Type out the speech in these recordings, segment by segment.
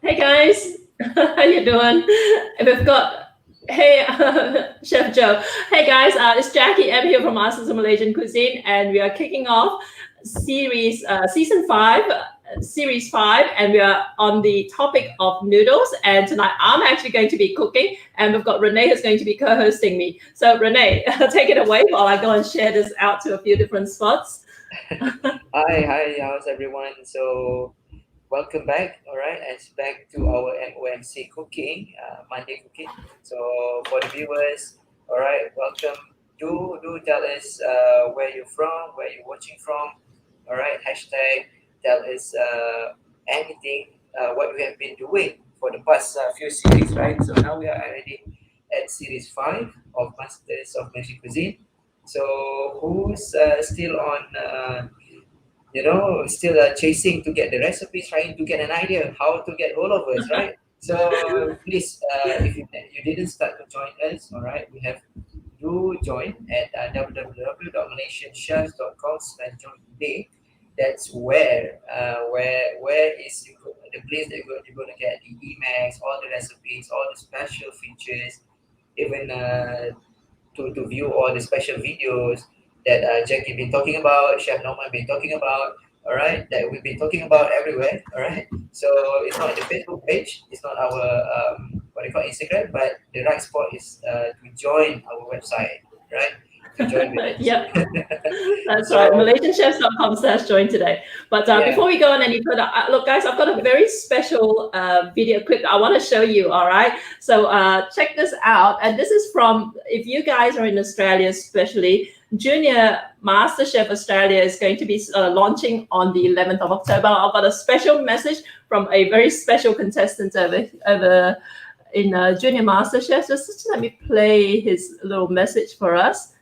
Hey guys, how you doing? We've got Chef Joe. Hey guys, it's Jackie. I'm here from Masters of Malaysian Cuisine, and we are kicking off season 5, series 5, and we are on the topic of noodles. And tonight I'm actually going to be cooking, and we've got Renee who's going to be co-hosting me. So Renee, take it away while I go and share this out to a few different spots. Hi, how's everyone? So, welcome back, all right, and back to our MOMC cooking, Monday cooking. So, for the viewers, all right, welcome. Do tell us where you're from, where you're watching from, all right, hashtag tell us anything, what we have been doing for the past few series, right? So, now we are already at series 5 of Masters of Malaysian Cuisine. So who's still on, still chasing to get the recipes, trying to get an idea how to get all of us, right? So please, if you didn't start to join us, all right, we have do join at www.malaysianchefs.com/join today. That's where is the place that you're going to get the emails, all the recipes, all the special features, even to view all the special videos that Jackie been talking about, Chef Norman been talking about, all right, that we've been talking about everywhere, all right. So it's not the Facebook page, it's not our what do you call Instagram, but the right spot is to join our website, right? To join with us. Yep, that's right. MalaysianChefs.com/join today. But before we go on any further, look, guys, I've got a very special video clip that I want to show you. All right, so check this out. And this is from, if you guys are in Australia, especially, Junior MasterChef Australia is going to be launching on the 11th of October. I've got a special message from a very special contestant over in Junior MasterChef. Just let me play his little message for us.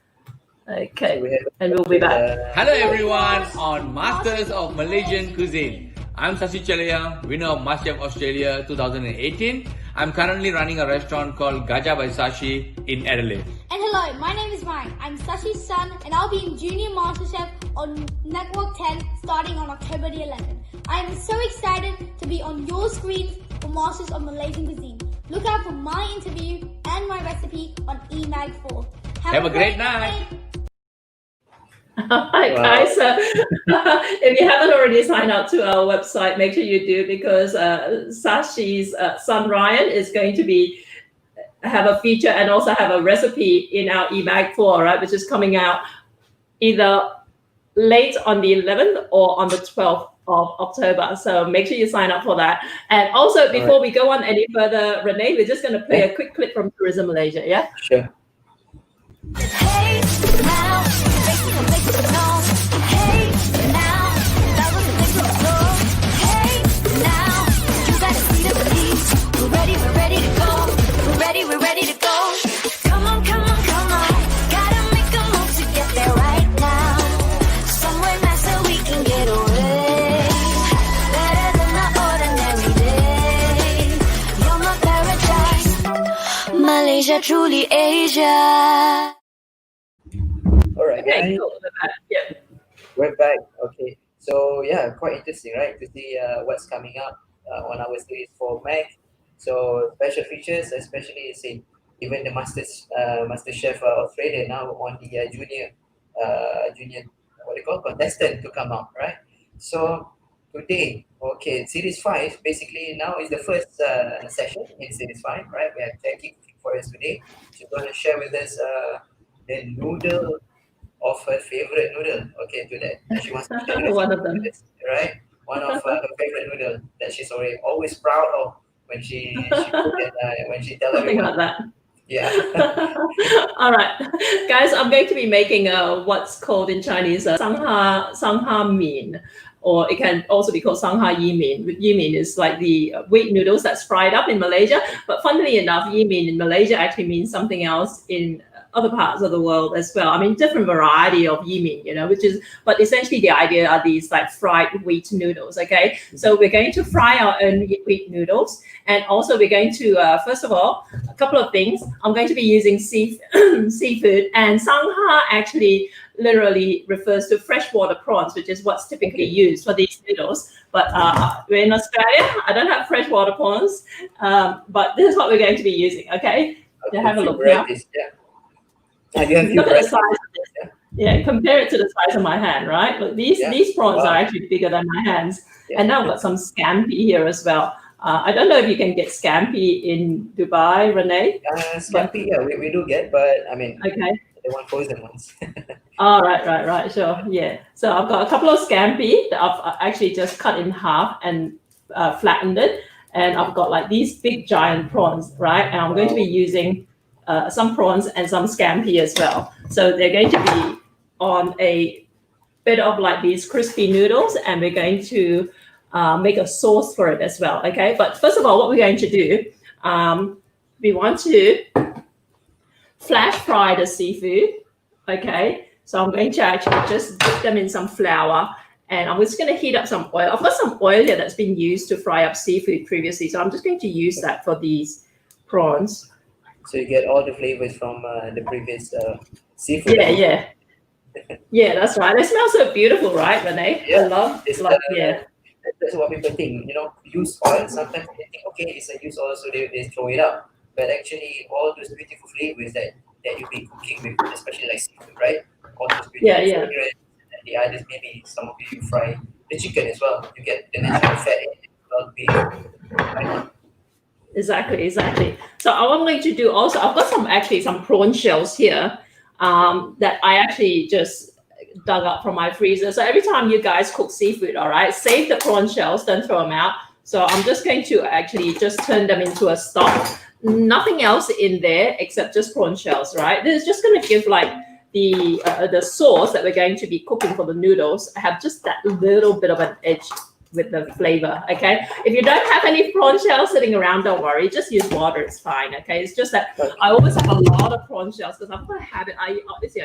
Okay, and we'll be back. Hello everyone on Masters of Malaysian Cuisine. I'm Sasi Chalaya, winner of MasterChef Australia 2018. I'm currently running a restaurant called Gajah by Sashi in Adelaide. And hello, my name is Mike. I'm Sashi's son, and I'll be in Junior MasterChef on Network 10 starting on October the 11th. I am so excited to be on your screens for Masters of Malaysian Cuisine. Look out for my interview and my recipe on eMag4. Have a great night. Hi guys, if you haven't already signed up to our website, make sure you do, because Sashi's son Ryan is going to have a feature and also have a recipe in our eMag4, right, which is coming out either late on the 11th or on the 12th of October. So make sure you sign up for that. And also, before we go on any further, Renee, we're just going to play a quick clip from Tourism Malaysia, yeah? Sure. Hey now, hey now, that was a big flow. Hey now, you gotta see the police. We're ready to go. We're ready to go. Come on, gotta make a move to get there right now. Somewhere nice so we can get away. Better than the ordinary day. You're my paradise, Malaysia, truly Asia. All right, Okay, guys. cool. Yeah. We're back. Okay. So yeah, quite interesting, right? To see what's coming up on our series for Mac. So special features, especially say even the MasterChef Australia now on the junior what do you call contestant to come out, right? So today, okay, series 5 basically now is the first session in series 5, right? We have Jackie cooking for us today. She's going to share with us the noodle of her favorite noodle. Okay, to that. She wants to share One of them. right? One of her favorite noodle that she's always proud of when she cook and when she tell Something everyone. like that. Yeah. All right, guys, I'm going to be making what's called in Chinese Sang Har Meen, or it can also be called Sang Har Yee Meen. Yee Meen is like the wheat noodles that's fried up in Malaysia, but funnily enough, Yee Meen in Malaysia actually means something else in other parts of the world as well. I mean, different variety of Yee Meen, but essentially the idea are these like fried wheat noodles, okay? So we're going to fry our own wheat noodles, and also we're going to, first of all, a couple of things. I'm going to be using seafood, and Sang Har actually literally refers to freshwater prawns, which is what's typically used for these noodles. But we're in Australia. I don't have freshwater prawns, but this is what we're going to be using. Okay, to have a look now. You have few Look at the varieties. size of this. Yeah, compare it to the size of my hand, right? Look, these prawns are actually bigger than my hands. And now I've got some scampi here as well. I don't know if you can get scampi in Dubai, Renee. Scampi, yeah, we do get, but I mean, Okay. they want frozen ones. Oh, right, sure, yeah. So I've got a couple of scampi that I've actually just cut in half and flattened it. And I've got like these big giant prawns, right? And I'm going to be using some prawns and some scampi as well. So they're going to be on a bit of like these crispy noodles, and we're going to make a sauce for it as well. Okay, but first of all, what we're going to do, we want to flash fry the seafood. Okay, so I'm going to actually just dip them in some flour, and I'm just going to heat up some oil. I've got some oil here that's been used to fry up seafood previously, so I'm just going to use that for these prawns. So you get all the flavors from the previous seafood. Yeah, that's right. It smells so beautiful, right, Renee? Yeah. I love It's like, yeah. That's what people think. Used oil. Sometimes they think, okay, it's a used oil, so they throw it out. But actually, all those beautiful flavors that you'll be cooking with, especially like seafood, right? All those beautiful flavors. And the others, maybe some of you fry the chicken as well. You get the natural fat in it. Well, beef. Exactly. So what I'm going to do also, I've got some prawn shells here that I actually just dug up from my freezer. So every time you guys cook seafood, all right, save the prawn shells, don't throw them out. So I'm just going to actually just turn them into a stock. Nothing else in there except just prawn shells, right? This is just going to give like the sauce that we're going to be cooking for the noodles have just that little bit of an edge with the flavor. Okay, if you don't have any prawn shells sitting around, don't worry, just use water, it's fine. Okay, it's just that I always have a lot of prawn shells because I've got a habit. I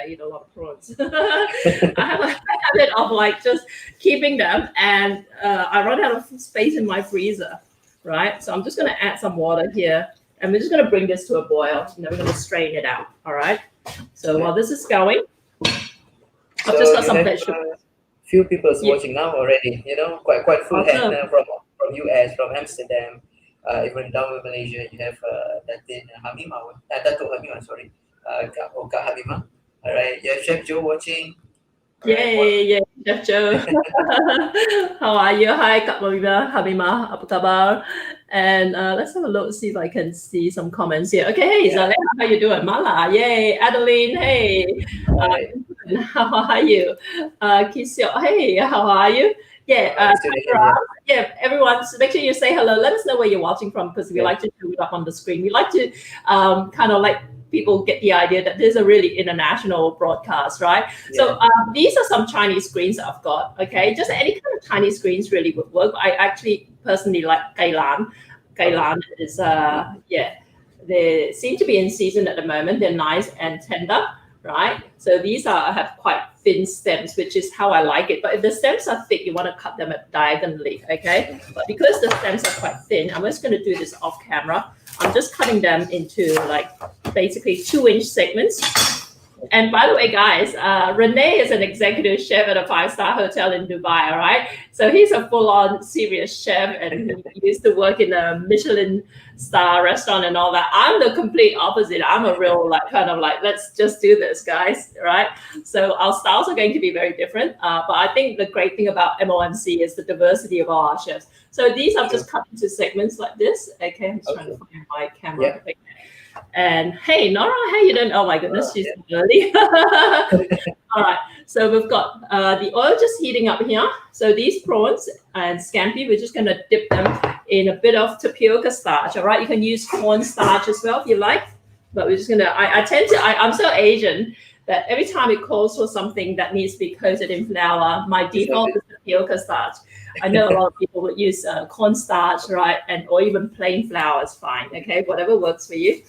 eat a lot of prawns. I have a habit of like just keeping them, and I run out of space in my freezer, right? So I'm just going to add some water here, and we're just going to bring this to a boil, and then we're going to strain it out. All right, so while this is going, I've just got some vegetables. Few people watching now already, quite full Awesome. hand from US, from Amsterdam, even down in Malaysia. You have Datin Hamima, Dato Hamima, sorry, Oka Hamima. All right, you have Chef Joe watching. Yeah, Chef Joe. How are you? Hi, Kak Hamima, apa kabar? And let's have a look, see if I can see some comments here. Okay, hey, Zalea, how you doing? Mala, yay. Adeline, hey. How are you? Kisio, hey, how are you? Yeah, everyone, so make sure you say hello. Let us know where you're watching from because we like to do it up on the screen. We like to kind of like people get the idea that this is a really international broadcast, right? So these are some Chinese screens that I've got, okay? Just any kind of Chinese screens really would work. I actually personally like Kailan. Kailan is, they seem to be in season at the moment. They're nice and tender, right? So these have quite thin stems, which is how I like it. But if the stems are thick, you want to cut them diagonally, okay? But because the stems are quite thin, I'm just going to do this off camera. I'm just cutting them into like basically 2-inch segments. And by the way, guys, Renee is an executive chef at a 5-star hotel in Dubai, all right? So he's a full-on serious chef, and he used to work in a Michelin star restaurant and all that. I'm the complete opposite. I'm a real let's just do this, guys, right? So our styles are going to be very different. But I think the great thing about MOMC is the diversity of all our chefs. So these I've just cut into segments like this. Okay, I'm just trying to find my camera. Yeah. Okay. And hey, Nora, how you doing? Oh my goodness, she's early. All right, so we've got the oil just heating up here. So these prawns and scampi, we're just going to dip them in a bit of tapioca starch. All right, you can use corn starch as well if you like, but we're just going to. I'm so Asian that every time it calls for something that needs to be coated in flour, my default is tapioca starch. I know a lot of people would use corn starch, right, or even plain flour is fine. Okay, whatever works for you.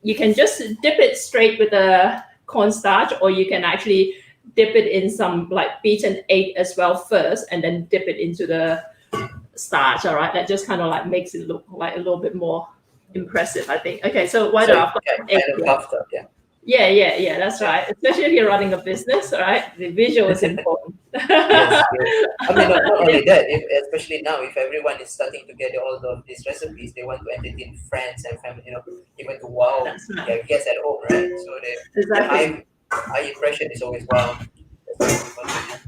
You can just dip it straight with the cornstarch, or you can actually dip it in some like beaten egg as well first, and then dip it into the starch. All right, that just kind of like makes it look like a little bit more impressive, I think. Okay, so why don't I put egg? Yeah. That's right. Especially if you're running a business, all right? The visual is important. Yes, yes. I mean, not only that, especially now, if everyone is starting to get all of these recipes, they want to entertain friends and family, even to wow That's right. their guests at home, right? So the Exactly. high impression is always wow. That's what we want.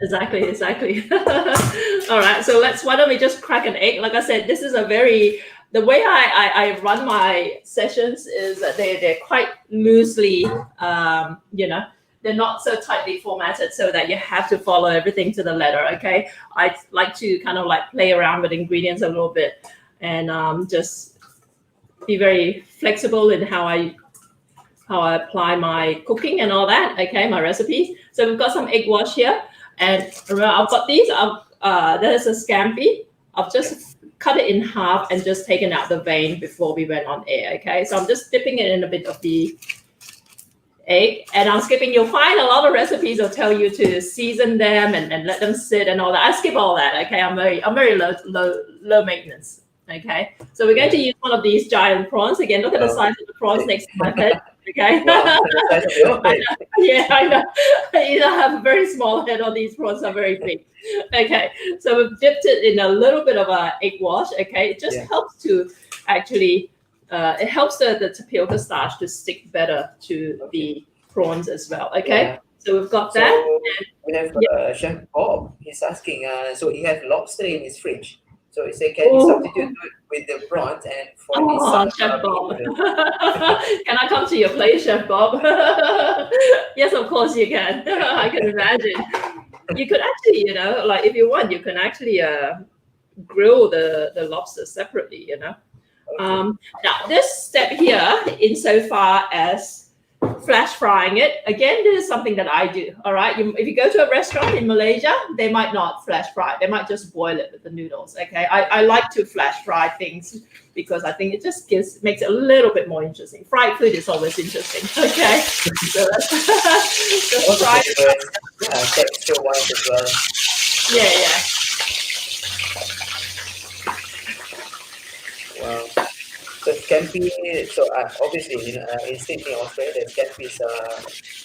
Exactly. All right. So why don't we just crack an egg? Like I said, this is the way I run my sessions is that they're quite loosely, they're not so tightly formatted so that you have to follow everything to the letter. Okay. I like to kind of like play around with ingredients a little bit and just be very flexible in how I apply my cooking and all that. Okay, my recipes. So we've got some egg wash here, and remember, I've got these. There's a scampi. I've just cut it in half and just taken out the vein before we went on air. Okay, so I'm just dipping it in a bit of the egg, and I'm skipping. You'll find a lot of recipes will tell you to season them and let them sit and all that. I skip all that. Okay, I'm very low maintenance. Okay, so we're going to use one of these giant prawns. Again, look at the size of the prawns next to my head. Okay. Wow, the size of your head. Yeah, I know. I either have a very small head or these prawns are very big. Okay, so we've dipped it in a little bit of a egg wash. Okay, it just helps to actually, it helps the tapioca starch to stick better to the prawns as well. Okay, Yeah. so we've got So that. we have Chef Bob. He's asking, so he has lobster in his fridge. So he said, can you substitute it with the prawns and for his Oh, Sang Chef Har Bob. Yee Meen? Can I come to your place, Chef Bob? Yes, of course you can. I can imagine. You could actually, like if you want, you can actually grill the lobster separately, Okay. Now, this step here, insofar as flash frying it, again, this is something that I do. All right, if you go to a restaurant in Malaysia, they might not flash fry it. They might just boil it with the noodles. Okay, I like to flash fry things because I think it just makes it a little bit more interesting. Fried food is always interesting. Okay, so just Also fry. texture wise as well. Yeah. Wow. So scampi, obviously in Sydney, Australia, scampi is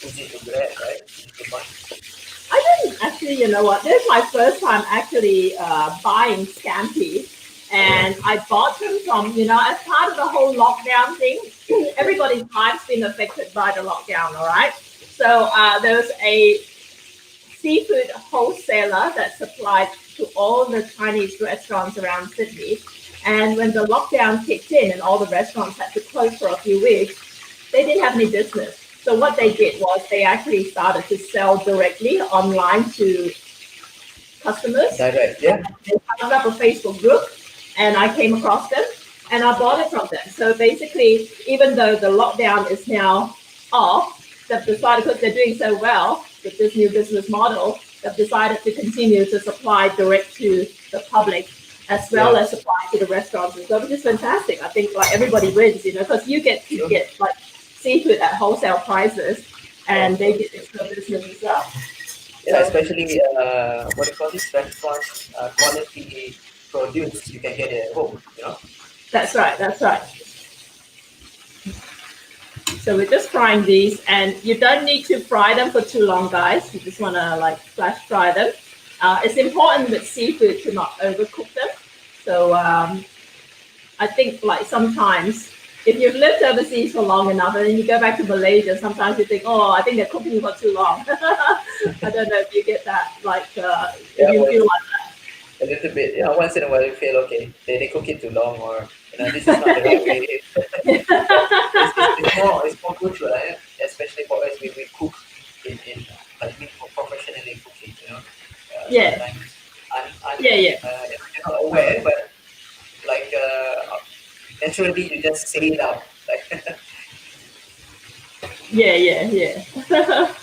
easy to grab, right? To find. I didn't actually, you know what? This is my first time actually buying scampi. And I bought them from, as part of the whole lockdown thing, everybody's life's been affected by the lockdown, all right? So there's a seafood wholesaler that supplied to all the Chinese restaurants around Sydney. And when the lockdown kicked in and all the restaurants had to close for a few weeks, they didn't have any business. So what they did was they actually started to sell directly online to customers. Direct, yeah. They started up a Facebook group, and I came across them, and I bought it from them. So basically, even though the lockdown is now off, they've decided, because they're doing so well with this new business model, they've decided to continue to supply direct to the public as well as supply to the restaurants as well, which is fantastic. I think like everybody wins, because you get to get like seafood at wholesale prices, and they get extra business as well. Yeah, So- especially what do you call this? Restaurant quality produce you can get it at home, That's right. So we're just frying these, and you don't need to fry them for too long, guys. You just want to like flash fry them. It's important with seafood to not overcook them. So I think like sometimes if you've lived overseas for long enough and then you go back to Malaysia, sometimes you think, oh, I think they're cooking for too long. I don't know if you get that, like if you feel like that. a little bit. Once in a while you feel okay, they cook it too long, or this is not the right way. It's more cultural, right? Especially for us, we cook in like we professionally cooking, Yeah. sometimes Yeah. you're not aware, but like naturally you just say it out. Like Yeah.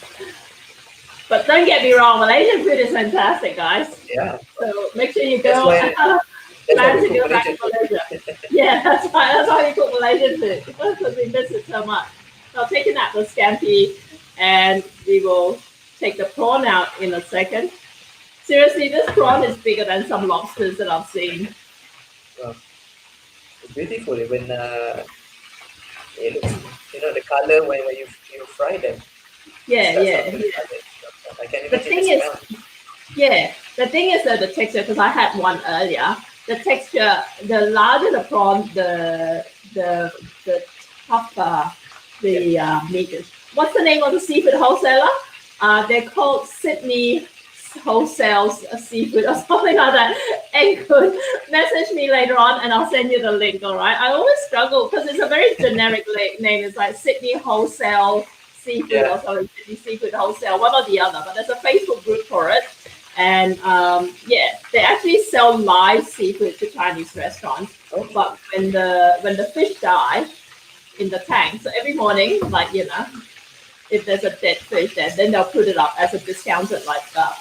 But don't get me wrong, Malaysian food is fantastic, guys. yeah. So make sure you That's go. why Plan we to go cook back to Malaysian Malaysia. Yeah, that's why we cook Malaysian food, because we miss it so much. So taking out the scampi, and we will take the prawn out in a second. Seriously, this prawn is bigger than some lobsters that I've seen. It's beautiful when it looks, the color when you you fry them. Yeah, That's yeah, how good yeah. are they. I can The imagine thing the is, smell. yeah, the thing is that the texture, because I had one earlier, the texture, the larger the prawn, the tougher the meat is. What's the name of the seafood wholesaler? They're called Sydney Wholesale Seafood or something like that. And could message me later on and I'll send you the link, all right? I always struggle because it's a very generic name. It's like Sydney Wholesale Seafood Yeah. or something, Sydney Seafood Wholesale, one or the other, but there's a Facebook group for it. And yeah, they actually sell live seafood to Chinese restaurants. Okay. But when the fish die in the tank, so every morning, like if there's a dead fish there, then they'll put it up as a discounted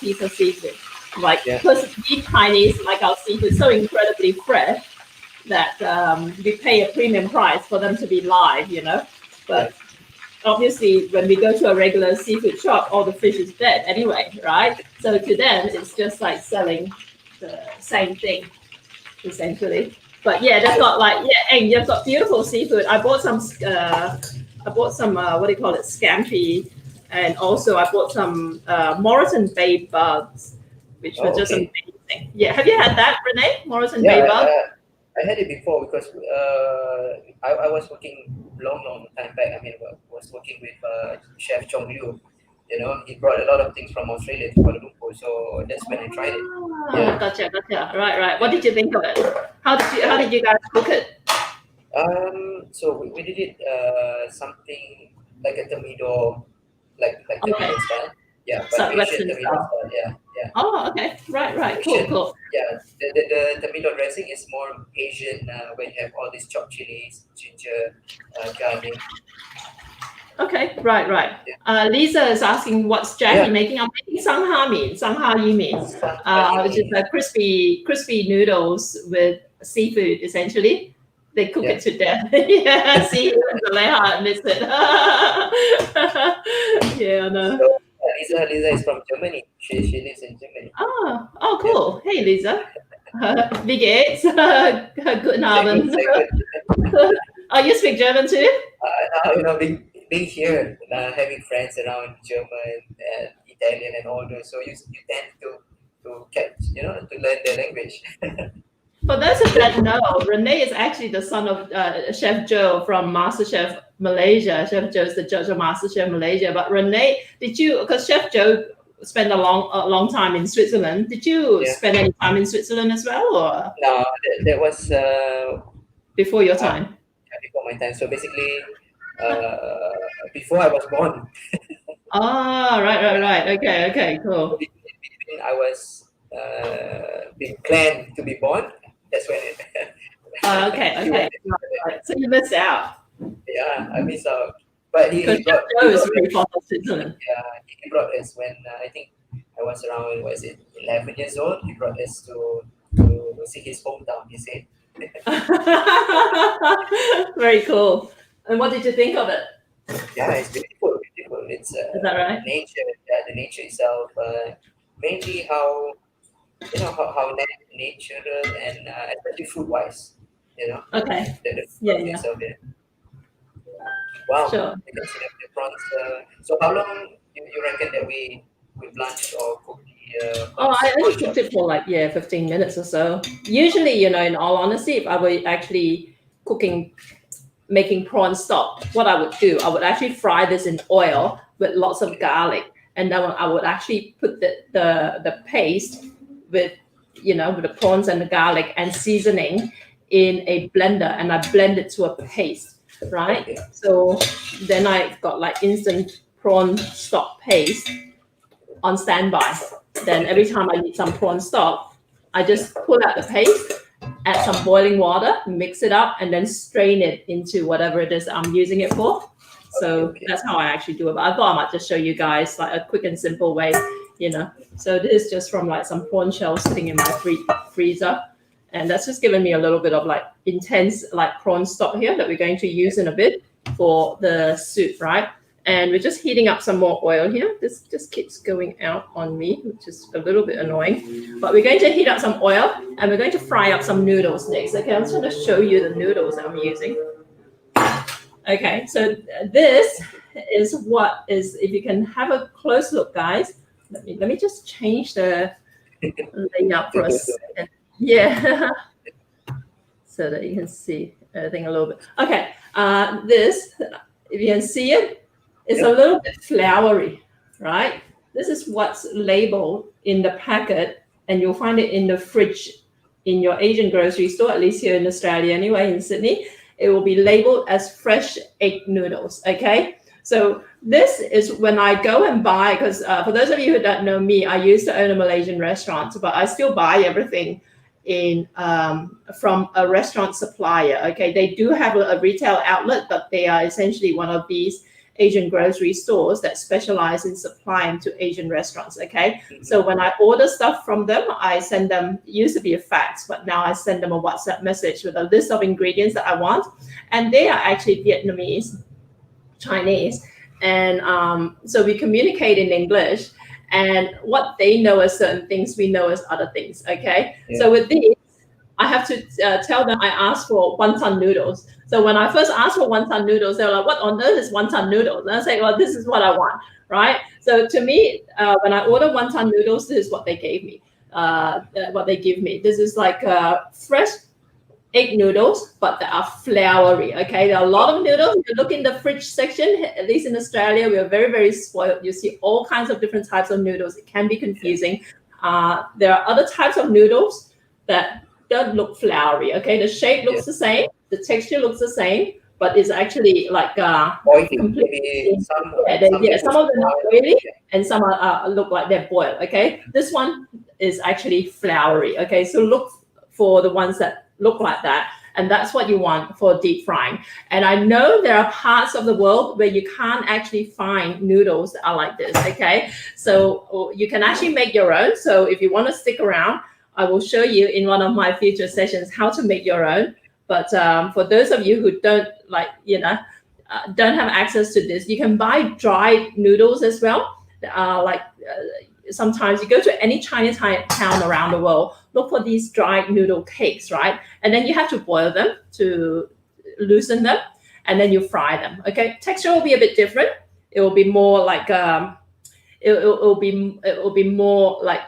piece of seafood. Like because we Chinese like our seafood so incredibly fresh that we pay a premium price for them to be live, But obviously, when we go to a regular seafood shop, all the fish is dead anyway, right? So to them, it's just like selling the same thing, essentially. But yeah, they've got and they've got beautiful seafood. I bought some what do you call it, scampi, and also I bought some Morrison Bay bugs, which were just Okay. amazing. Yeah, have you had that, Renee? Morrison Yeah, Bay bug? I had it before because I was working long time back. I mean, I was working with Chef Chong Liu. He brought a lot of things from Australia to Kuala Lumpur, so that's when I tried it. Yeah. Gotcha. Right. What did you think of it? How did you guys cook it? So we did it something like a termido, like termido style. Yeah, but So Asian Western termido style. style. Yeah. Oh, okay. Right. Asian. Cool. Yeah, the tomato dressing is more Asian, where you have all these chopped chilies, ginger, garlic. Okay, right. Lisa is asking what's Jackie making. I'm making Sang Har Yee Meen, which is a crispy noodles with seafood essentially. They cook it to death. Yeah, see, Zaleha admits it. Yeah, I know. So Lisa is from Germany. She lives in Germany. Oh, cool. Hey, Lisa. Wie geht's? Guten Abend. Oh, you speak German too? Being here, having friends around German and Italian and all those, so you tend to catch, to learn the language. For those of that know, Renee is actually the son of Chef Joe from MasterChef Malaysia. Chef Joe is the judge of MasterChef Malaysia. But Renee, because Chef Joe spent a long time in Switzerland, did you spend any time in Switzerland as well, or No, that was before your time? Before my time. So basically, before I was born. Oh, right. Okay, cool. Between I was being planned to be born. That's when it. Okay. Right. So you missed out. Yeah, I missed out. But he Because brought, Joe is very fond of Switzerland. yeah, he brought us when I think I was around 11 years old. He brought us to see his hometown. He said. Very cool. And what did you think of it? Yeah, it's beautiful. It's Is that right? nature. Yeah, the nature itself. Mainly how natural and especially food wise. Okay. The Yeah. itself. Yeah. Wow. Sure. You can see the prawns. So how long you reckon that we blanch or cook the? Oh, I only prawns? cooked it for 15 minutes or so. Usually, in all honesty, if I were actually making prawn stock, what I would do, I would actually fry this in oil with lots of garlic, and then I would actually put the paste with the prawns and the garlic and seasoning in a blender, and I blend it to a paste, right? Okay. So then I've got instant prawn stock paste on standby. Then every time I need some prawn stock, I just pull out the paste, add some boiling water, mix it up, and then strain it into whatever it is I'm using it for. So Okay. that's how I actually do it. But I thought I might just show you guys a quick and simple way, So this is just from some prawn shells sitting in my freezer. And that's just given me a little bit of intense prawn stock here that we're going to use in a bit for the soup, right? And we're just heating up some more oil here. This just keeps going out on me, which is a little bit annoying. But we're going to heat up some oil and we're going to fry up some noodles next. Okay, I'm just going to show you the noodles that I'm using. Okay, so this is what is, if you can have a close look, guys. Let me just change the layout for a second. Yeah. So that you can see everything a little bit. Okay, this, if you can see it, it's a little bit floury, right? This is what's labeled in the packet, and you'll find it in the fridge in your Asian grocery store, at least here in Australia anyway, in Sydney. It will be labeled as fresh egg noodles, okay? So this is when I go and buy, because for those of you who don't know me, I used to own a Malaysian restaurant, but I still buy everything in from a restaurant supplier. Okay, they do have a retail outlet, but they are essentially one of these Asian grocery stores that specialize in supplying to Asian restaurants. Okay, so when I order stuff from them, I send them, it used to be a fax, but now I send them a WhatsApp message with a list of ingredients that I want, and they are actually Vietnamese, Chinese, and so we communicate in English. And what they know as certain things, we know as other things, okay? Yeah. So with these, I have to tell them I asked for wonton noodles. So when I first asked for wonton noodles, they were like, what on earth is wonton noodles? And I say, well, this is what I want, right? So to me, when I order wonton noodles, this is what they gave me, what they give me. This is like fresh egg noodles, but they are floury. Okay, there are a lot of noodles. If you look in the fridge section, at least in Australia, we are very, very spoiled. You see all kinds of different types of noodles. It can be confusing. There are other types of noodles that don't look floury. Okay, the shape looks the same, the texture looks the same, but it's actually like completely. Some of them are oily, and some are look like they're boiled. Okay, this one is actually floury. Okay, so look for the ones that look like that, and that's what you want for deep frying. And I know there are parts of the world where you can't actually find noodles that are like this. Okay, so you can actually make your own. So if you want to stick around, I will show you in one of my future sessions how to make your own. But for those of you who don't don't have access to this, you can buy dried noodles as well. Sometimes you go to any Chinatown around the world, look for these dried noodle cakes, right? And then you have to boil them to loosen them, and then you fry them. Okay, texture will be a bit different. It will be more like it will be more like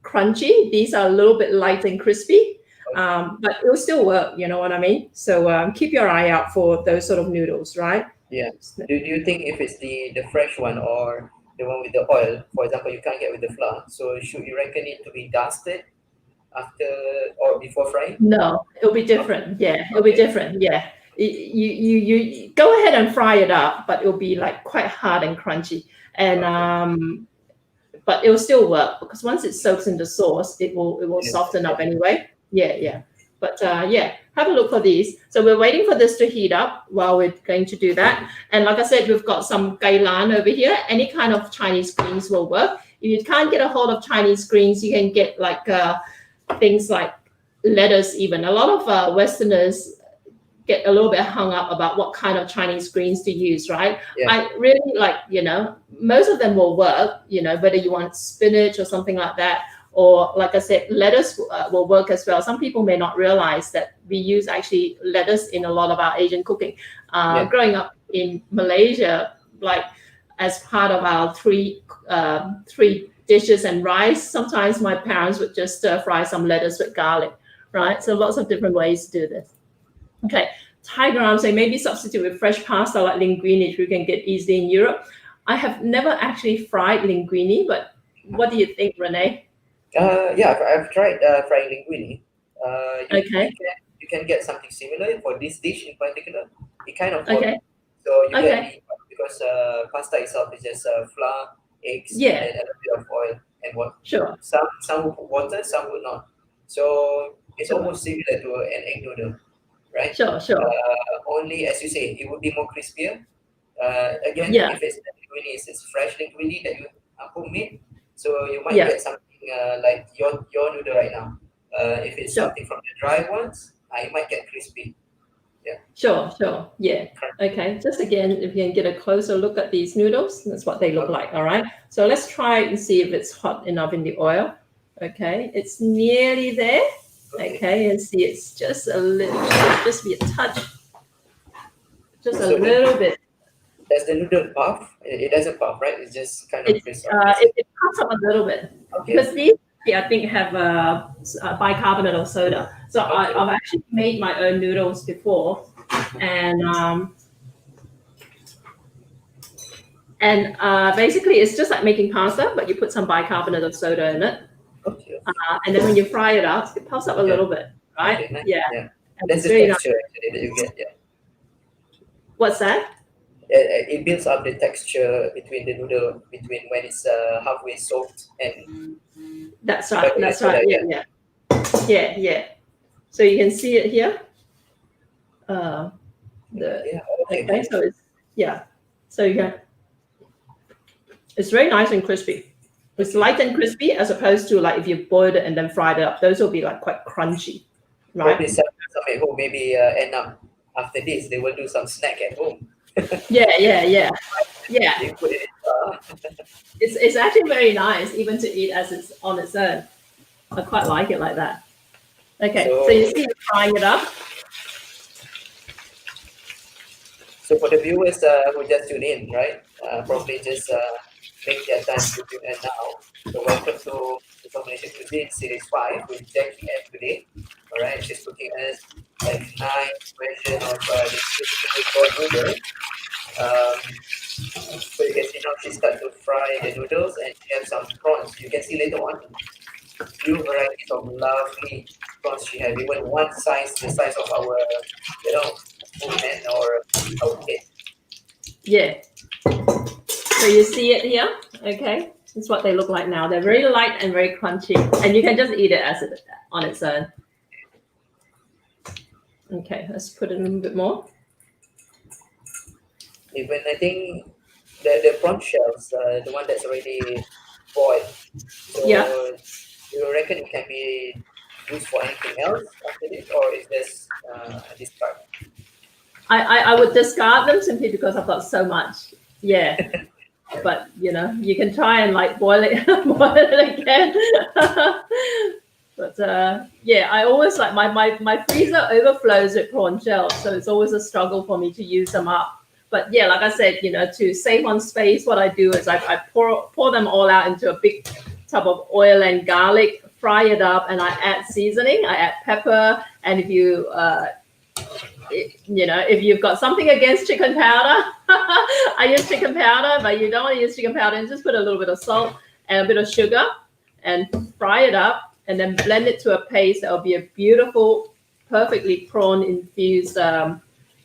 crunchy. These are a little bit light and crispy, but it will still work. You know what I mean? So keep your eye out for those sort of noodles, right? Yeah. Do you think if it's the fresh one or the one with the oil, for example, you can't get with the flour, so should you reckon it to be dusted after or before frying? No, it'll be different. Yeah, it'll be different. Yeah, you go ahead and fry it up, but it'll be like quite hard and crunchy, and but it will still work because once it soaks in the sauce, it will soften up anyway. Yeah. But have a look for these. So we're waiting for this to heat up while we're going to do that. And like I said, we've got some gailan over here. Any kind of Chinese greens will work. If you can't get a hold of Chinese greens, you can get like things like lettuce even. A lot of Westerners get a little bit hung up about what kind of Chinese greens to use, right? Yeah. I really like, most of them will work, whether you want spinach or something like that. Or like I said, lettuce will work as well. Some people may not realize that we use actually lettuce in a lot of our Asian cooking. Growing up in Malaysia, like as part of our three dishes and rice, sometimes my parents would just stir fry some lettuce with garlic, right? So lots of different ways to do this. Okay, tiger arm, so maybe substitute with fresh pasta like linguine, which we can get easily in Europe. I have never actually fried linguine, but what do you think, Renee? I've tried frying linguine. You can get something similar for this dish in particular. It kind of works. So you get because pasta itself is just flour, eggs, and a bit of oil and water. Sure. Some would put water, some would not. So it's almost similar to an egg noodle, right? Sure. Only, as you say, it would be more crispier. If it's linguine, it's fresh linguine that you homemade. So you might get something like your noodle right now. If it's something from the dry ones, you might get crispy. Yeah. Sure. Yeah. Okay. Just again, if you can get a closer look at these noodles, that's what they look like. All right. So let's try and see if it's hot enough in the oil. Okay. It's nearly there. Okay. And see, it's just a little, just be a touch, just a little bit Does the noodle puff? It doesn't puff, right? It's just kind of crisp. It puffs up a little bit Okay. because these I think have bicarbonate of soda. So Okay. I've actually made my own noodles before, and basically it's just like making pasta, but you put some bicarbonate of soda in it, Okay. and then when you fry it up, it puffs up a little bit, right? Okay, nice. Yeah. Yeah. And That's it's the very nice. texture actually that you get. Yeah. What's that? It builds up the texture between the noodle between when it's halfway soaked and That's right. Okay, That's so right. that- Yeah. So you can see it here. The yeah. Okay. okay, so it's so it's very nice and crispy. It's light and crispy as opposed to like if you boiled it and then fried it up. Those will be like quite crunchy, Probably right? some at home maybe end up after this they will do some snack at home. Yeah. They put it in. It's actually very nice even to eat as it's on its own. I quite like it like that. Okay, so you see it frying it up. So for the viewers who just tune in, right? Probably just make their time to tune in now. So welcome to the Malaysian Cuisine Series 5 with Jackie and today. Alright, she's cooking us a nice version of the crispy noodle. So you can see now she starts to fry the noodles and she has some prawns. You can see later on few varieties of lovely prawns she has. Even one size, the size of our, spoon and or our head. Yeah. So you see it here. Okay, that's what they look like now. They're very light and very crunchy, and you can just eat it as it on its own. Okay, let's put it in a little bit more. Even I think the prawn shells, the one that's already boiled. So Yeah. you reckon it can be used for anything else after this, or is this discard? I would discard them simply because I've got so much. Yeah. But you can try and like boil it again. But I always like my freezer overflows with prawn shells, so it's always a struggle for me to use them up. But yeah, like I said, to save on space, what I do is I pour them all out into a big tub of oil and garlic, fry it up, and I add seasoning. I add pepper, and if you if you've got something against chicken powder, I use chicken powder, but you don't want to use chicken powder, and just put a little bit of salt and a bit of sugar and fry it up and then blend it to a paste that will be a beautiful, perfectly prawn infused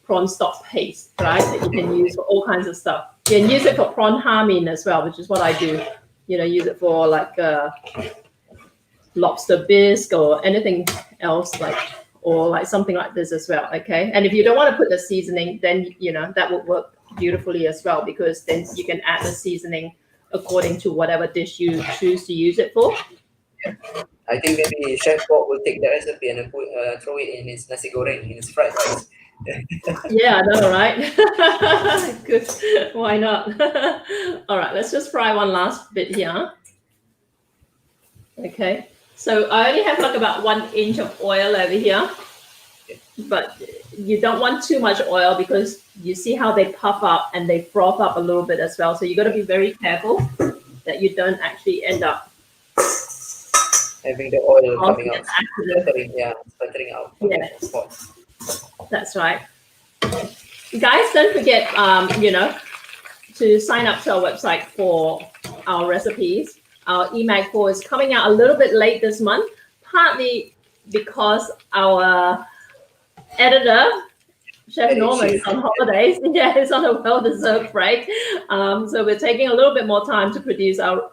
prawn stock paste, right? That you can use for all kinds of stuff. You can use it for prawn Har Meen as well, which is what I do. Use it for like lobster bisque or anything else or like something like this as well. Okay, and if you don't want to put the seasoning, then that would work beautifully as well, because then you can add the seasoning according to whatever dish you choose to use it for. I think maybe Chef Bob will take the recipe and throw it in his nasi goreng, in his fried rice. Yeah, I know, right? Good. Why not? All right, let's just fry one last bit here. Okay. So I only have like about 1 inch of oil over here, but you don't want too much oil because you see how they puff up and they froth up a little bit as well. So you got to be very careful that you don't actually end up having the oil coming out, accident. sputtering out. Yeah. That's right. Guys, don't forget, to sign up to our website for our recipes. Our eMag 4 is coming out a little bit late this month, partly because our editor, Chef Norman, is on holidays. Yeah, he's on a well-deserved break. So we're taking a little bit more time to produce our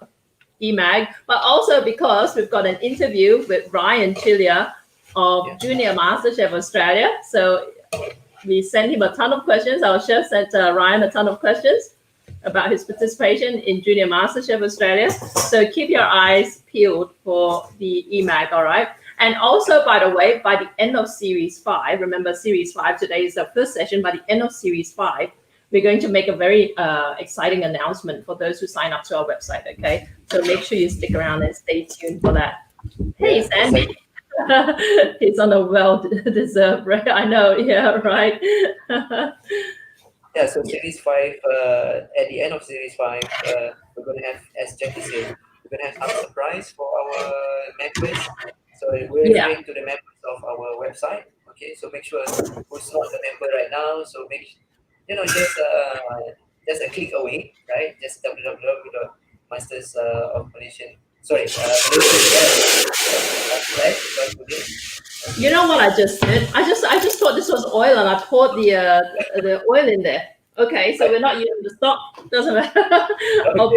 eMag, but also because we've got an interview with Ryan Chilia of Junior MasterChef Australia. So we sent him a ton of questions. Our chef sent Ryan a ton of questions about his participation in Junior MasterChef Australia. So keep your eyes peeled for the eMag, all right? And also, by the way, by the end of Series 5, remember Series 5, today is the first session, by the end of Series 5, we're going to make a very exciting announcement for those who sign up to our website, okay? So make sure you stick around and stay tuned for that. Hey, Sandy. He's on a well-deserved break. I know, yeah, right. Yeah, so series 5, at the end of series 5, we're going to have, as Jackie said, we're going to have some surprise for our members. So we're Yeah. referring to the members of our website. Okay, so make sure who's not a member right now. So just a click away, right? Just www.masters of Malaysian. Sorry, Malaysian. You know what I just did? I just thought this was oil, and I poured the oil in there. Okay, so we're not using the stock. Doesn't matter. All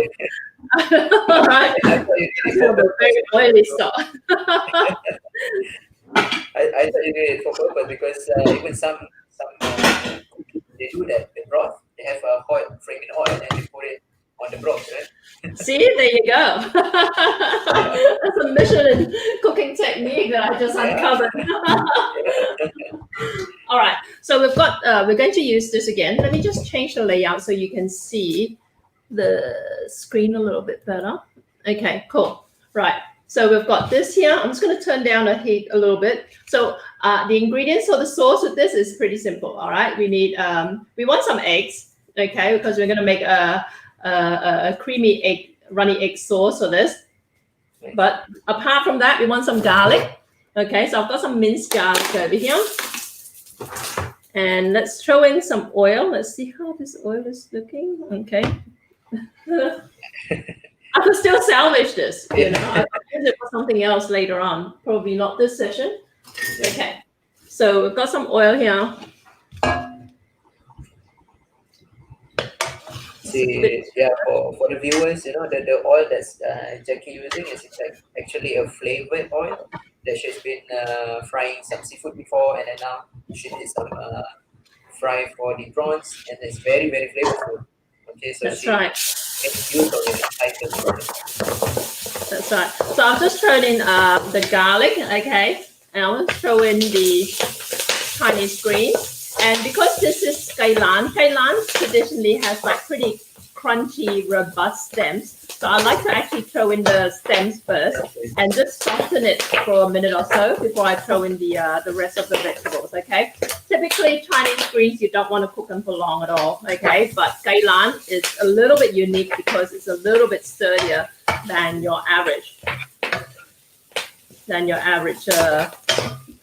right. I thought you did it for Very oily stock. I thought you did it for purpose because even some cookies, they do that. The broth, they have a hot framing oil and they put it on the broth, right? See, there you go. That's a Michelin cooking technique that I just uncovered. All right, so we've got, we're going to use this again. Let me just change the layout so you can see the screen a little bit better. Okay, cool. Right, so we've got this here. I'm just going to turn down the heat a little bit. So the ingredients for the sauce with this is pretty simple. All right, we need, we want some eggs, okay, because we're going to make a creamy egg, runny egg sauce for this. But apart from that, we want some garlic. Okay, so I've got some minced garlic over here. And let's throw in some oil. Let's see how this oil is looking. Okay. I could still salvage this, you know. I could use it for something else later on. Probably not this session. Okay. So we've got some oil here. See, yeah, for the viewers, you know, the oil that's Jackie using is actually a flavored oil that she's been frying some seafood before, and then now she did some fry for the prawns, and it's very, very flavorful. Okay, so That's right. It's used on the Untitled Chapter. That's right. So I've just thrown in the garlic, okay, and I'm going to throw in the Chinese green. And because this is Kailan traditionally has like pretty crunchy, robust stems. So I like to actually throw in the stems first and just soften it for a minute or so before I throw in the rest of the vegetables, okay? Typically, Chinese greens, you don't want to cook them for long at all, okay? But Kailan is a little bit unique because it's a little bit sturdier than your average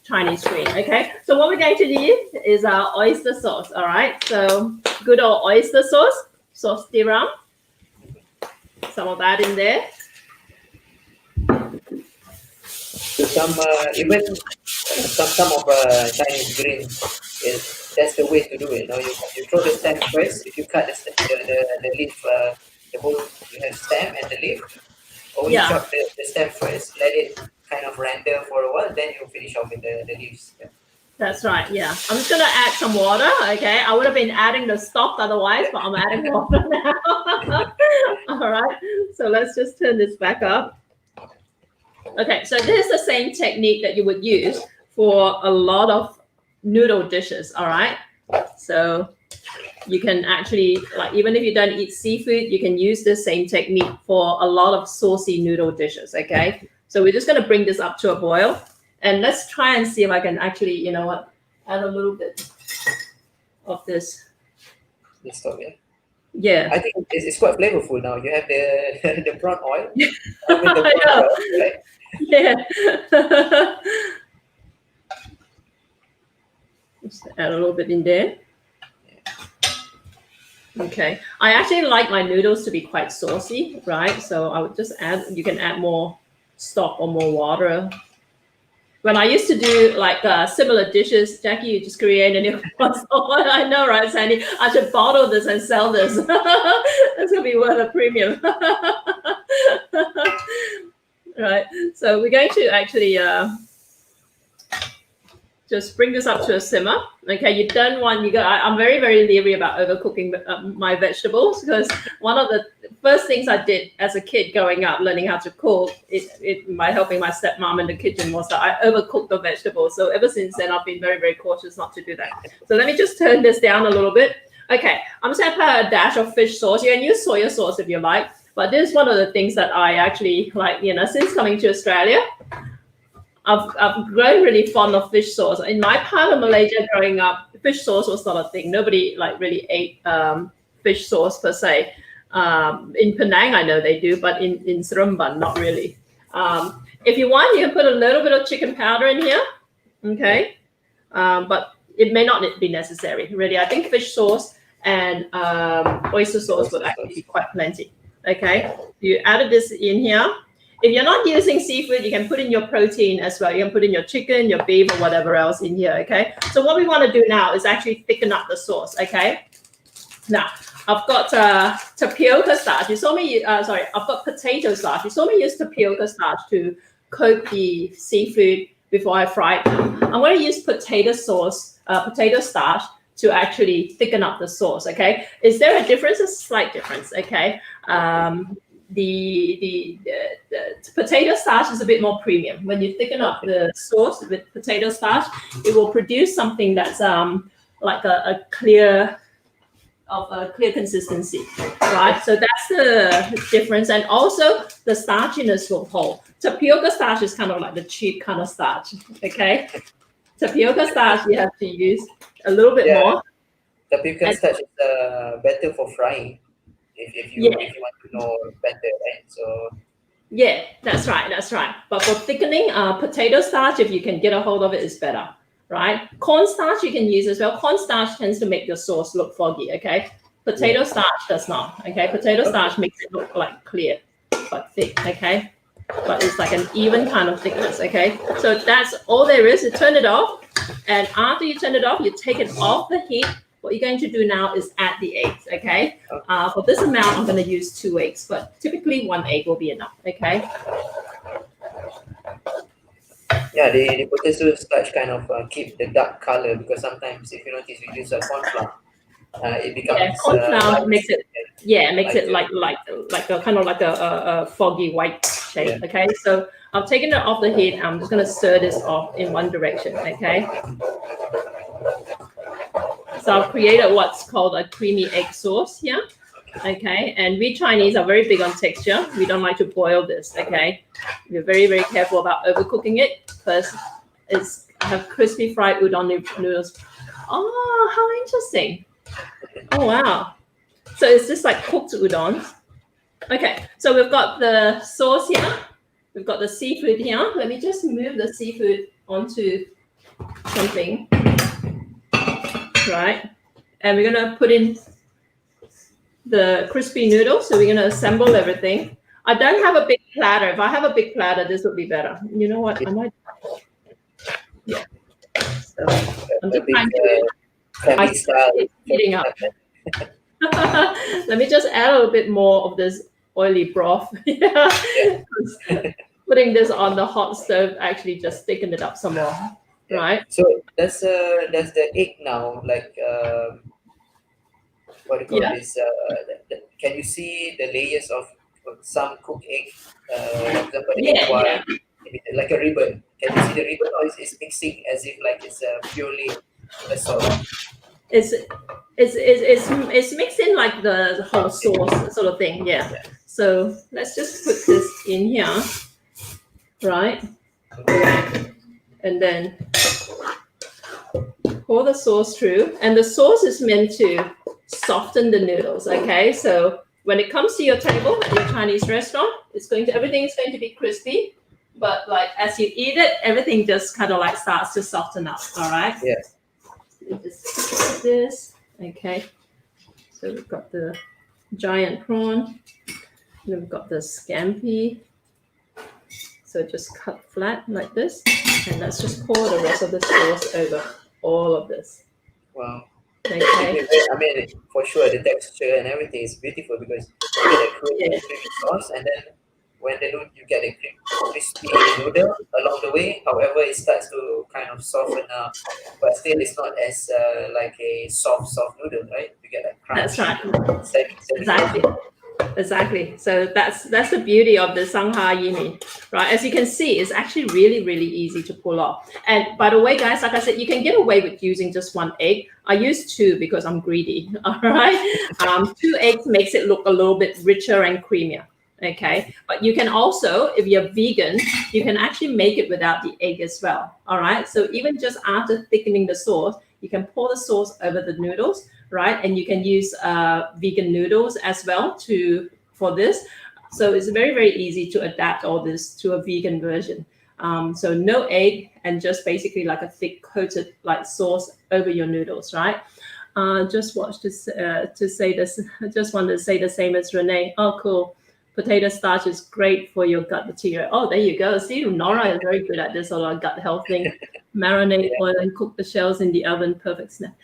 Chinese green, okay? So what we're going to do is our oyster sauce, all right? So good old oyster sauce tiram. Some of that in there. So even some of Chinese greens, that's the way to do it. You know, you throw the stem first. If you cut the leaf, the whole, you have stem and the leaf. Or you chop the stem first, let it kind of render for a while, then you finish off with the leaves. Yeah. That's right, yeah. I'm just going to add some water, okay? I would have been adding the stock otherwise, but I'm adding water now. All right, so let's just turn this back up. Okay, so this is the same technique that you would use for a lot of noodle dishes, all right? So you can actually, like, even if you don't eat seafood, you can use this same technique for a lot of saucy noodle dishes, okay? So we're just going to bring this up to a boil. And let's try and see if I can actually, you know what, add a little bit of this. This stuff, yeah. Yeah. I think it's quite flavorful now. You have the prawn oil. With the I prawn know. oil, right? Yeah. Just add a little bit in there. Okay. I actually like my noodles to be quite saucy, right? So I would just add, you can add more stock or more water. When I used to do like similar dishes, Jackie, you just create a new one. I know, right, Sandy? I should bottle this and sell this. That's gonna be worth a premium. Right. So we're going to actually just bring this up to a simmer. Okay, you don't want, I'm very, very leery about overcooking my vegetables, because one of the first things I did as a kid growing up, learning how to cook, by helping my stepmom in the kitchen, was that I overcooked the vegetables. So ever since then, I've been very, very cautious not to do that. So let me just turn this down a little bit. Okay, I'm just gonna put a dash of fish sauce. You can use soy sauce if you like, but this is one of the things that I actually like, you know, since coming to Australia, I've grown really fond of fish sauce. In my part of Malaysia growing up, fish sauce was not a thing. Nobody like really ate fish sauce per se. In Penang, I know they do, but in Seremban, not really. If you want, you can put a little bit of chicken powder in here, okay? But it may not be necessary, really. I think fish sauce and oyster sauce would actually be quite plenty, okay? You added this in here. If you're not using seafood, you can put in your protein as well. You can put in your chicken, your beef, or whatever else in here, okay? So what we want to do now is actually thicken up the sauce, okay? Now, I've got tapioca starch. You saw me, I've got potato starch. You saw me use tapioca starch to coat the seafood before I fry it. I'm going to use potato starch to actually thicken up the sauce, okay? Is there a difference? A slight difference, okay? The potato starch is a bit more premium. When you thicken up the sauce with potato starch, it will produce something that's like a clear consistency, right? So that's the difference, and also the starchiness will hold. Tapioca starch is kind of like the cheap kind of starch, okay? Tapioca starch you have to use a little bit more. Tapioca starch is better for frying. If you want to know better, right? So yeah, that's right. But for thickening, potato starch, if you can get a hold of it, is better, right? Cornstarch you can use as well. Cornstarch tends to make your sauce look foggy, okay? Potato starch does not, okay? Potato starch makes it look like clear but thick, okay? But it's like an even kind of thickness, okay? So that's all there is. You turn it off, and after you turn it off, you take it off the heat. What you're going to do now is add the eggs, okay? For this amount, I'm going to use 2 eggs, but typically 1 egg will be enough, okay? yeah, the potato starch kind of keep the dark color, because sometimes if you notice we use a corn flour, it becomes corn flour makes it lighter. like a kind of like a foggy white shape, okay? So I've taken it off the heat. I'm just going to stir this off in one direction, okay? So I've created what's called a creamy egg sauce here, okay? And we Chinese are very big on texture. We don't like to boil this, okay? We're very, very careful about overcooking it. First, I have crispy fried udon noodles. Oh, how interesting. Oh, wow. So it's just like cooked udon. Okay, so we've got the sauce here. We've got the seafood here. Let me just move the seafood onto something. Right, and we're gonna put in the crispy noodles. So we're gonna assemble everything. I don't have a big platter. If I have a big platter, this would be better. You know what? I might. Yeah. So I'm just trying to heating up. Let me just add a little bit more of this oily broth. Putting this on the hot stove actually just thicken it up some more. Right. So that's the egg now. Like what do you call this? Can you see the layers of some cooked egg? For example, egg white, like a ribbon. Can you see the ribbon, or is mixing as if like it's purely a sauce? It's mixing like the whole sauce sort of thing. Yeah. So let's just put this in here, right? And then pour the sauce through, and the sauce is meant to soften the noodles, okay? So when it comes to your table at your Chinese restaurant, everything is going to be crispy, but like as you eat it, everything just kind of like starts to soften up, all right? Yes. Just like this, okay? So we've got the giant prawn, and then we've got the scampi. So just cut flat like this, and let's just pour the rest of the sauce over all of this. Wow. Okay. I mean, for sure, the texture and everything is beautiful, because you get a creamy sauce, and then when you get a crispy noodle along the way. However, it starts to kind of soften up, but still it's not as like a soft noodle, right? You get a crunch. That's right. Exactly. So that's the beauty of the Sang Har Yee Meen, right? As you can see, it's actually really, really easy to pull off. And by the way, guys, like I said, you can get away with using just 1 egg. I use 2 because I'm greedy. All right. 2 eggs makes it look a little bit richer and creamier. Okay, but you can also, if you're vegan, you can actually make it without the egg as well. All right, so even just after thickening the sauce, you can pour the sauce over the noodles, right? And you can use vegan noodles as well for this. So it's very, very easy to adapt all this to a vegan version. So no egg and just basically like a thick coated like sauce over your noodles, right? Just watch this to say this. I just wanted to say the same as Renee. Oh, cool. Potato starch is great for your gut bacteria. Oh, there you go. See, Nora is very good at this all our gut health thing. Marinate oil and cook the shells in the oven. Perfect snack.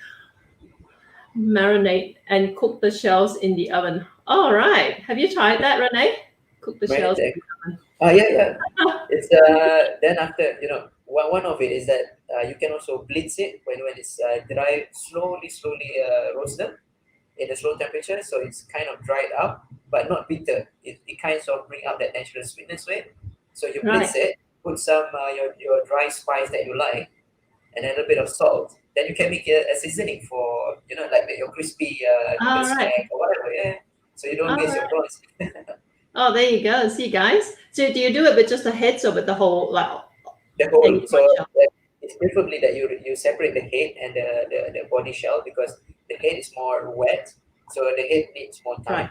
Marinate and cook the shells in the oven. All right. Have you tried that, Renee? Cook the shells in the oven. Yeah. It's then after, one of it is that you can also blitz it when it's dry, slowly roast them in a slow temperature, so it's kind of dried up but not bitter. It kind of bring up that natural sweetness to it. So you blitz it, put some your dry spice that you like, and a little bit of salt. Then you can make a seasoning for like your crispy noodle snack or whatever. Yeah. So you don't miss your prawns. Oh, there you go. See, guys. So do you do it with just the heads or with the whole The whole. So it's preferably that you separate the head and the body shell, because the head is more wet, so the head needs more time.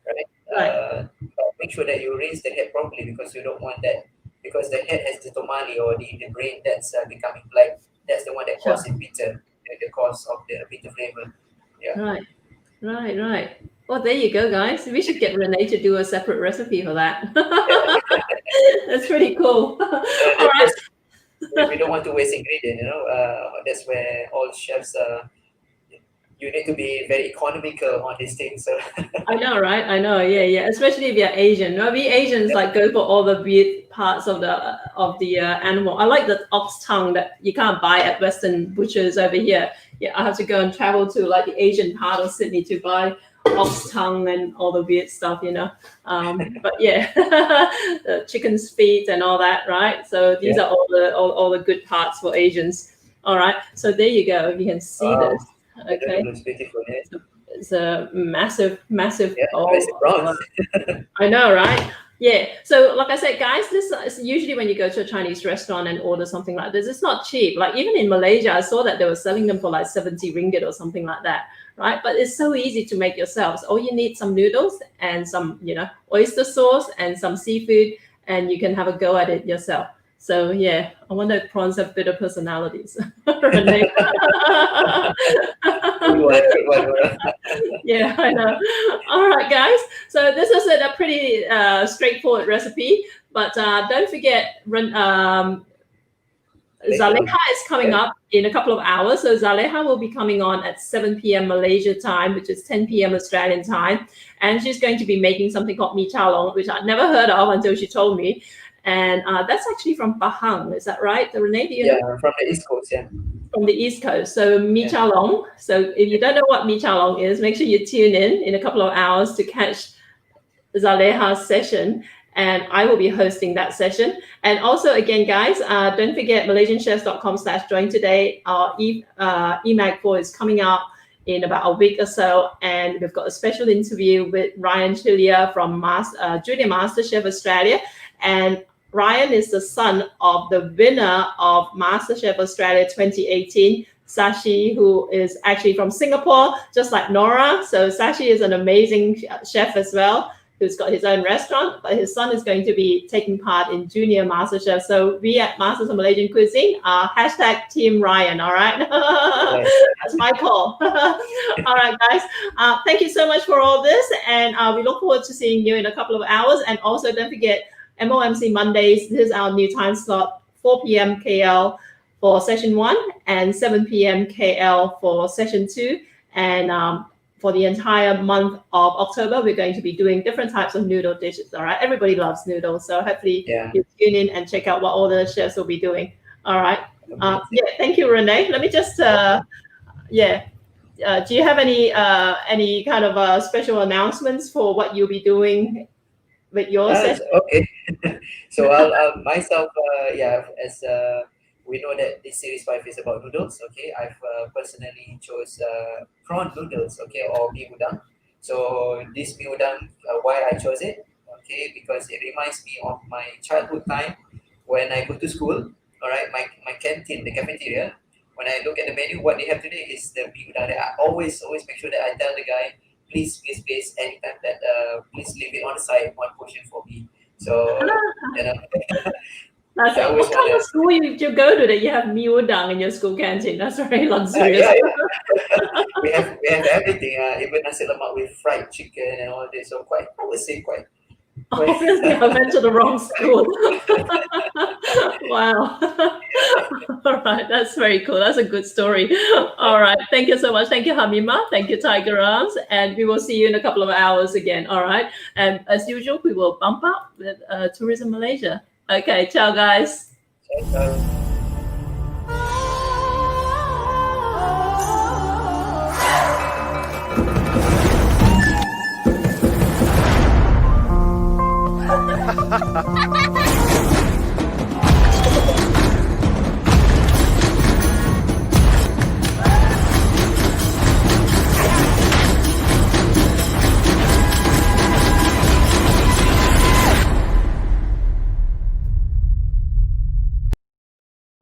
Right. But make sure that you rinse the head properly, because you don't want that, because the head has the tomali or the brain that's becoming black. That's the one that causes it bitter, the cause of the bitter flavor. Yeah. Right. Well, there you go, guys. We should get Renee to do a separate recipe for that. That's pretty cool. All right. We don't want to waste ingredient, that's where all chefs you need to be very economical on these things. So I know, right? I know, yeah. Especially if you're Asian. No, we Asians like go for all the weird parts of the animal. I like the ox tongue that you can't buy at Western butchers over here. Yeah, I have to go and travel to like the Asian part of Sydney to buy ox tongue and all the weird stuff, But yeah, the chicken's feet and all that, right? So these are all the good parts for Asians. All right. So there you go. You can see this. Okay. It looks beautiful. Yeah. It's a massive prawns. I know, right? Yeah. So like I said, guys, this is usually when you go to a Chinese restaurant and order something like this, it's not cheap. Like even in Malaysia, I saw that they were selling them for like 70 ringgit or something like that, right? But it's so easy to make yourselves. All you need some noodles and some, oyster sauce and some seafood, and you can have a go at it yourself. So yeah, I wonder if prawns have bitter personalities. Yeah, I know. All right, guys. So this is a pretty straightforward recipe, but don't forget, Zaleha is coming up in a couple of hours. So Zaleha will be coming on at 7 p.m. Malaysia time, which is 10 p.m. Australian time. And she's going to be making something called mee cha long, which I'd never heard of until she told me. And that's actually from Pahang. Is that right, Renee? Do you know? From the East Coast, yeah. From the East Coast. So mee cha long. So if you don't know what mee cha long is, make sure you tune in a couple of hours to catch Zaleha's session. And I will be hosting that session. And also, again, guys, don't forget MalaysianChefs.com/join today. Our EMAG 4 is coming out in about a week or so. And we've got a special interview with Ryan Chilia from Junior MasterChef Australia. And Ryan is the son of the winner of MasterChef Australia 2018, Sashi, who is actually from Singapore, just like Nora. So Sashi is an amazing chef as well, who's got his own restaurant, but his son is going to be taking part in Junior MasterChef. So we at Masters of Malaysian Cuisine are #Team Ryan, all right? That's my call. All right, guys. Thank you so much for all this. And we look forward to seeing you in a couple of hours. And also don't forget, MOMC Mondays, this is our new time slot, 4 p.m. KL for session 1 and 7 p.m. KL for session 2. And for the entire month of October, we're going to be doing different types of noodle dishes. All right, everybody loves noodles, so hopefully you tune in and check out what all the chefs will be doing. All right, thank you, Renee. Let me just, do you have any kind of special announcements for what you'll be doing with your session? Okay, so I'll myself, as we know that this series 5 is about noodles. Okay, I've personally chose prawn noodles. Okay, or mee udang. So this mee udang, why I chose it? okay, because it reminds me of my childhood time when I go to school. All right, my canteen, the cafeteria. When I look at the menu, what they have today is the mee udang. I always make sure that I tell the guy, please, anytime that please leave it on the side, one portion for me. So you know, That's I always what kind want of school you go to that you have mee udang in your school canteen? That's very luxurious. yeah, we have everything. Even nasi lemak with fried chicken and all this. So I would say quite. Obviously, I went to the wrong school. Wow. All right, that's very cool. That's a good story. All right, thank you so much. Thank you, Hamima. Thank you, Tiger Arms. And we will see you in a couple of hours again. All right. And as usual, we will bump up with Tourism Malaysia. Okay, ciao, guys. So,